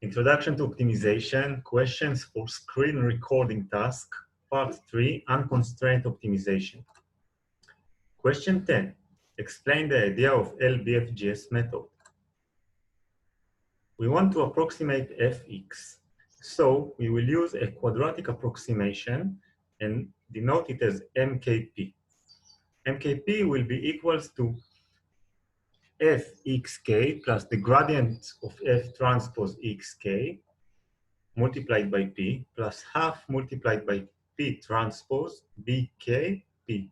Introduction to Optimization, Questions for Screen Recording Task, Part 3, Unconstrained Optimization. Question 10. Explain the idea of L-BFGS method. We want to approximate fx. So we will use a quadratic approximation and denote it as MKP. MKP will be equals to fxk plus the gradient of f transpose xk multiplied by p plus half multiplied by p transpose bk p.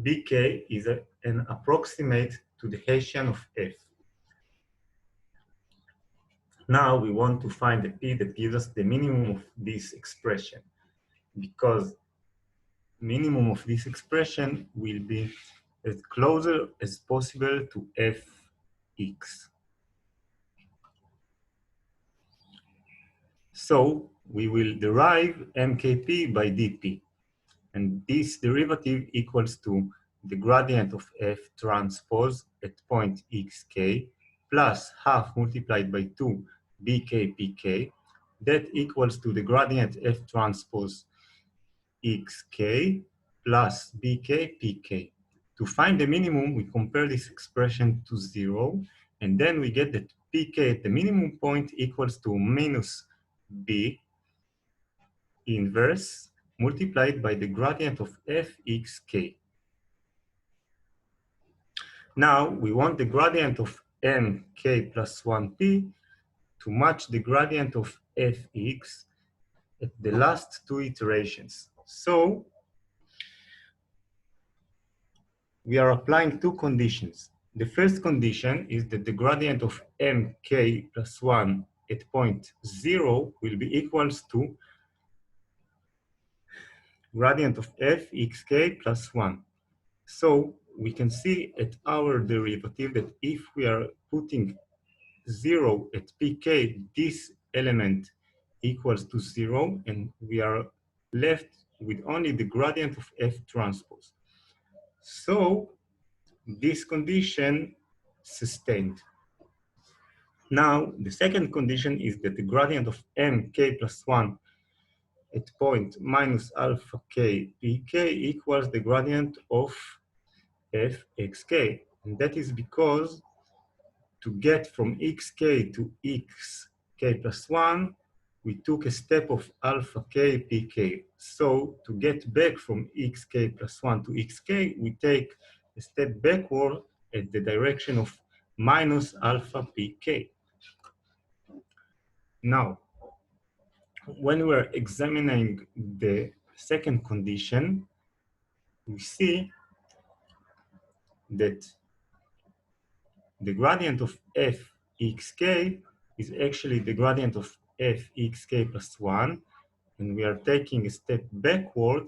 bk is an approximate to the Hessian of f. Now we want to find the p that gives us the minimum of this expression, because minimum of this expression will be as closer as possible to fx. So we will derive mkp by dp, and this derivative equals to the gradient of f transpose at point xk plus half multiplied by 2 bk pk. That equals to the gradient f transpose xk plus bk pk. To find the minimum, we compare this expression to 0, and then we get that pk at the minimum point equals to minus b inverse multiplied by the gradient of fxk. Now we want the gradient of mk plus 1p to match the gradient of fx at the last two iterations. So we are applying two conditions. The first condition is that the gradient of mk plus 1 at point 0 will be equals to gradient of fxk plus 1. So we can see at our derivative that if we are putting 0 at pk, this element equals to 0, and we are left with only the gradient of f transpose. So this condition sustained. Now, the second condition is that the gradient of mk plus 1 at point minus alpha k pk equals the gradient of fxk. And that is because to get from xk to xk plus 1, we took a step of alpha k pk. So to get back from xk plus 1 to xk, we take a step backward at the direction of minus alpha pk. Now, when we're examining the second condition, we see that the gradient of fxk is actually the gradient of fxk plus 1, and we are taking a step backward,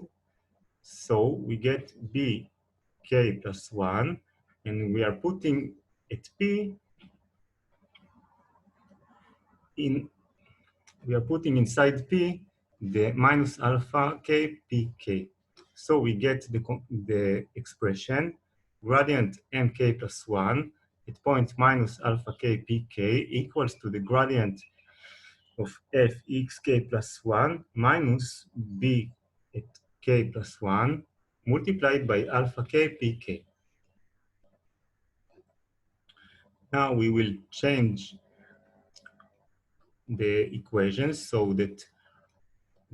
so we get bk plus 1, and we are putting at p in, we are putting inside p the minus alpha k pk. So we get the expression gradient mk plus 1 at point minus alpha k pk equals to the gradient of fxk plus 1 minus b at k plus 1 multiplied by alpha k pk. Now we will change the equations so that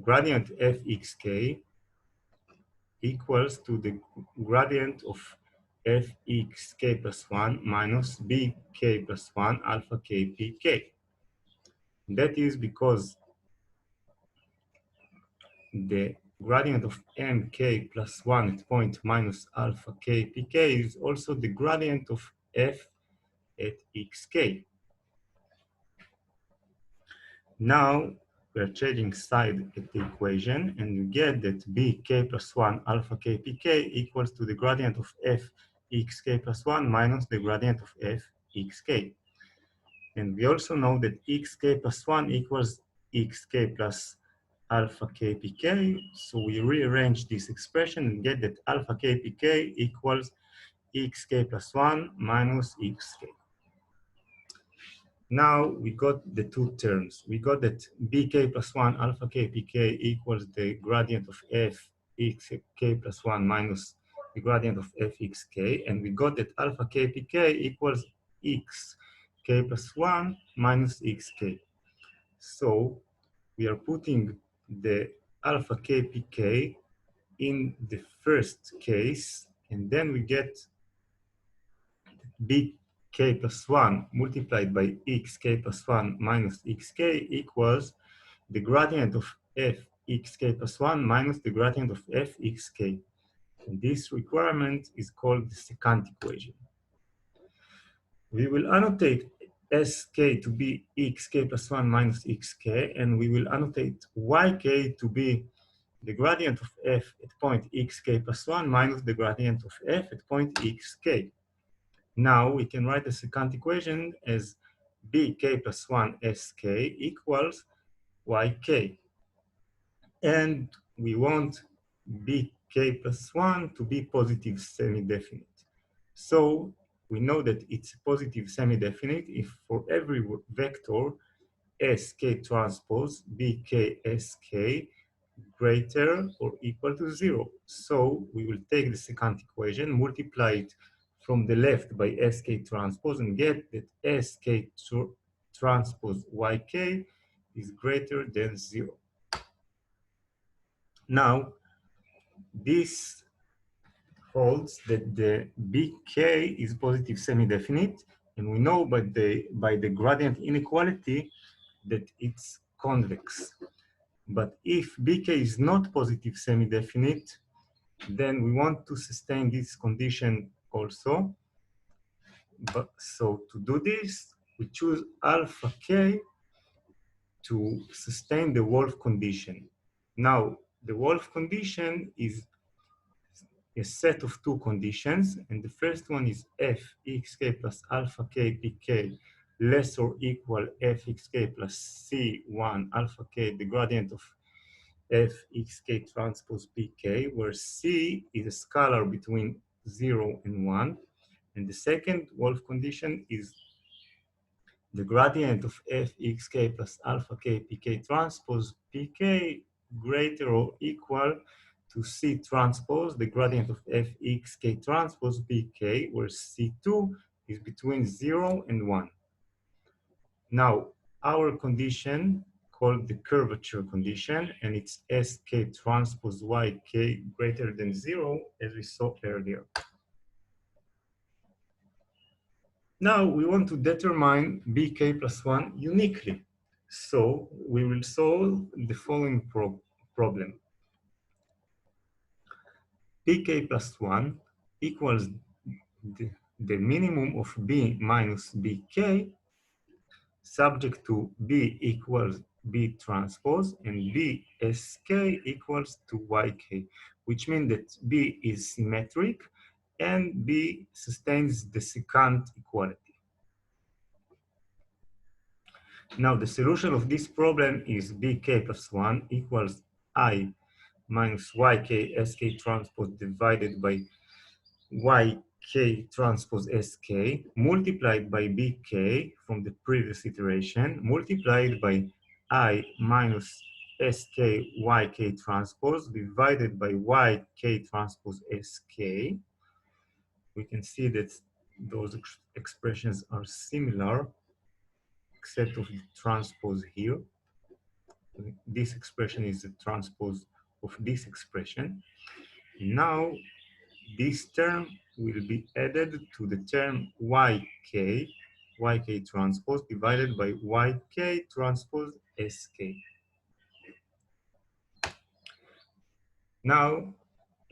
gradient fxk equals to the gradient of fxk plus 1 minus bk plus 1 alpha k pk. That is because the gradient of mk plus 1 at point minus alpha k pk is also the gradient of f at xk. Now we are changing side at the equation, and we get that bk plus 1 alpha k pk equals to the gradient of f xk plus 1 minus the gradient of f xk. And we also know that xk plus 1 equals xk plus alpha k pk. So we rearrange this expression and get that alpha k pk equals xk plus 1 minus xk. Now we got the two terms. We got that bk plus 1 alpha k pk equals the gradient of f x k plus 1 minus the gradient of f x k, and we got that alpha k pk equals x k plus 1 minus x k. So we are putting the alpha k pk in the first case, and then we get bk plus 1 multiplied by xk plus 1 minus xk equals the gradient of f xk plus 1 minus the gradient of f xk. And this requirement is called the secant equation. We will annotate sk to be xk plus 1 minus xk, and we will annotate yk to be the gradient of f at point xk plus 1 minus the gradient of f at point xk. Now we can write the secant equation as bk plus 1 sk equals yk. And we want bk plus 1 to be positive semi-definite. So we know that it's a positive semi-definite if for every vector sk transpose bk sk greater or equal to 0. So we will take the secant equation, multiply it from the left by sk transpose, and get that sk transpose yk is greater than 0. Now, this holds that the bk is positive semi-definite, and we know by the gradient inequality that it's convex. But if bk is not positive semi-definite, then we want to sustain this condition also. So to do this, we choose alpha k to sustain the Wolfe condition. Now, the Wolfe condition is a set of two conditions, and the first one is f xk plus alpha k pk less or equal f xk plus c1 alpha k, the gradient of f xk transpose pk, where c is a scalar between 0 and 1. And the second Wolfe condition is the gradient of f xk plus alpha k pk transpose pk greater or equal to c transpose, the gradient of f xk transpose pk, where c2 is between 0 and 1. Now, our condition called the curvature condition, and it's sk transpose yk greater than 0, as we saw earlier. Now we want to determine bk plus 1 uniquely. So we will solve the following problem. bk plus 1 equals the minimum of b minus bk subject to b equals b transpose and b sk equals to yk, which means that b is symmetric and b sustains the secant equality. Now the solution of this problem is bk plus 1 equals I minus yk sk transpose divided by yk transpose sk multiplied by bk from the previous iteration multiplied by I minus sk yk transpose divided by yk transpose sk. We can see that those expressions are similar except of the transpose here. This expression is the transpose of this expression. Now, this term will be added to the term yk transpose divided by yk transpose sk. Now,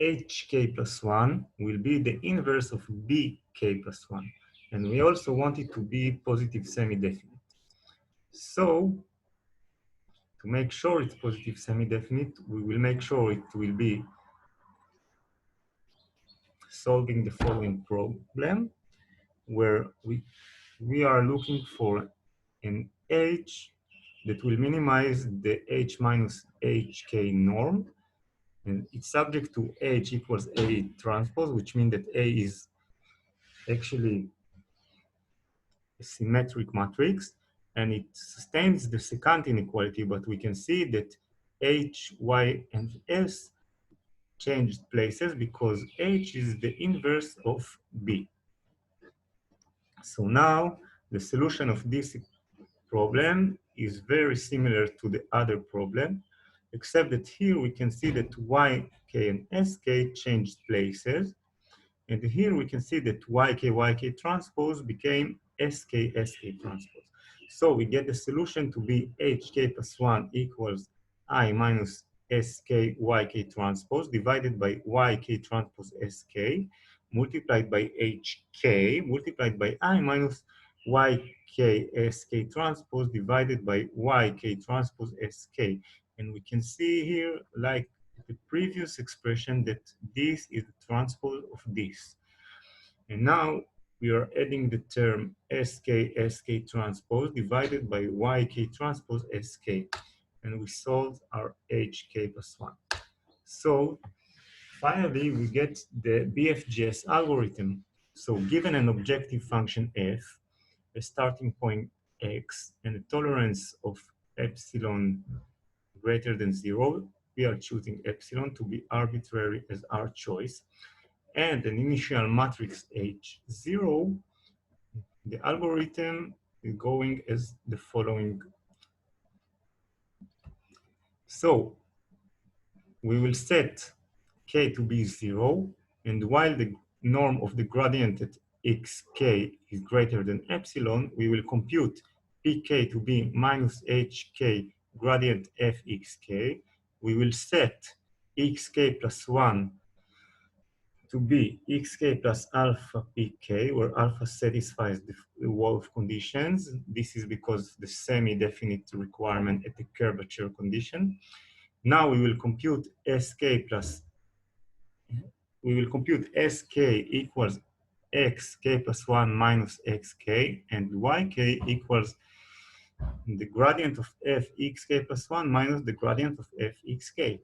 hk plus 1 will be the inverse of bk plus 1. And we also want it to be positive semi-definite. So, to make sure it's positive semi-definite, we will make sure it will be solving the following problem, where we are looking for an h that will minimize the h minus hk norm, and it's subject to h equals a transpose, which means that a is actually a symmetric matrix, and it sustains the secant inequality, but we can see that H, Y, and S changed places because H is the inverse of B. So now the solution of this problem is very similar to the other problem, except that here we can see that YK and SK changed places. And here we can see that YK transpose became SK transpose. So we get the solution to be HK plus 1 equals I minus SK transpose divided by YK transpose SK multiplied by HK multiplied by I minus YK transpose divided by YK transpose SK. And we can see here, like the previous expression, that this is the transpose of this. And now we are adding the term SK transpose divided by YK transpose SK. And we solve our HK plus 1. So finally, we get the BFGS algorithm. So given an objective function f, a starting point x, and a tolerance of epsilon greater than 0, we are choosing epsilon to be arbitrary as our choice, and an initial matrix H0, the algorithm is going as the following. So we will set k to be 0, and while the norm of the gradient at xk is greater than epsilon, we will compute pk to be minus hk gradient fxk. We will set xk plus 1 to be xk plus alpha pk, where alpha satisfies the Wolfe conditions. This is because the semi-definite requirement at the curvature condition. Now we will compute sk equals xk plus 1 minus xk, and yk equals the gradient of f xk plus 1 minus the gradient of f xk.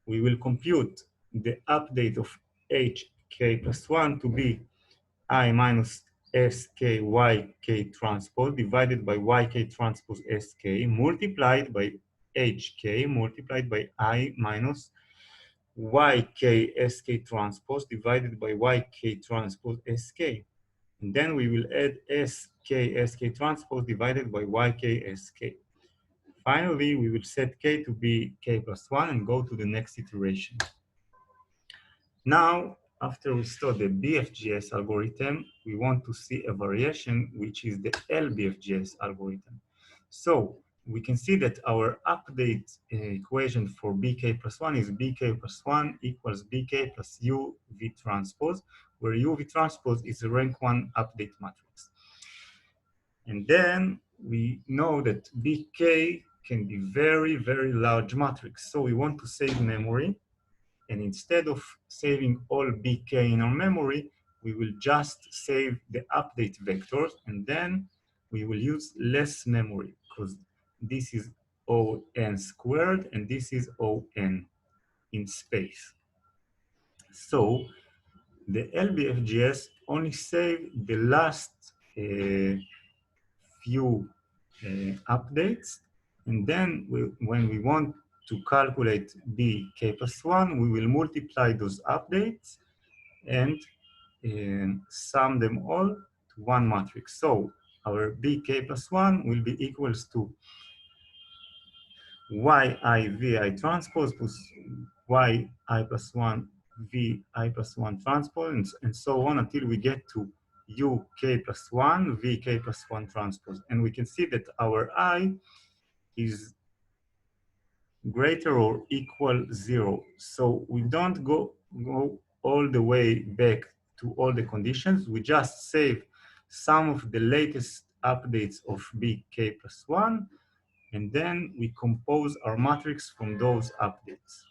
We will compute the update of hk plus 1 to be I minus SKYK transpose divided by YK transpose SK multiplied by HK multiplied by I minus YK SK transpose divided by YK transpose SK. And then we will add SK SK transpose divided by YK SK. Finally, we will set K to be K plus 1 and go to the next iteration. Now, after we saw the BFGS algorithm, we want to see a variation, which is the L-BFGS algorithm. So we can see that our update equation for BK plus 1 is BK plus 1 equals BK plus UV transpose, where UV transpose is a rank 1 update matrix. And then we know that BK can be very, very large matrix. So we want to save memory. And instead of saving all BK in our memory, we will just save the update vectors, and then we will use less memory because this is ON squared and this is ON in space. So the L-BFGS only save the last few updates, and then when we want to calculate BK plus 1, we will multiply those updates and sum them all to one matrix. So our BK plus 1 will be equals to YI transpose plus YI plus 1 VI plus 1 transpose, and so on until we get to UK plus 1 VK plus 1 transpose. And we can see that our I is greater or equal 0. So we don't go all the way back to all the conditions. We just save some of the latest updates of BK plus 1, and then we compose our matrix from those updates.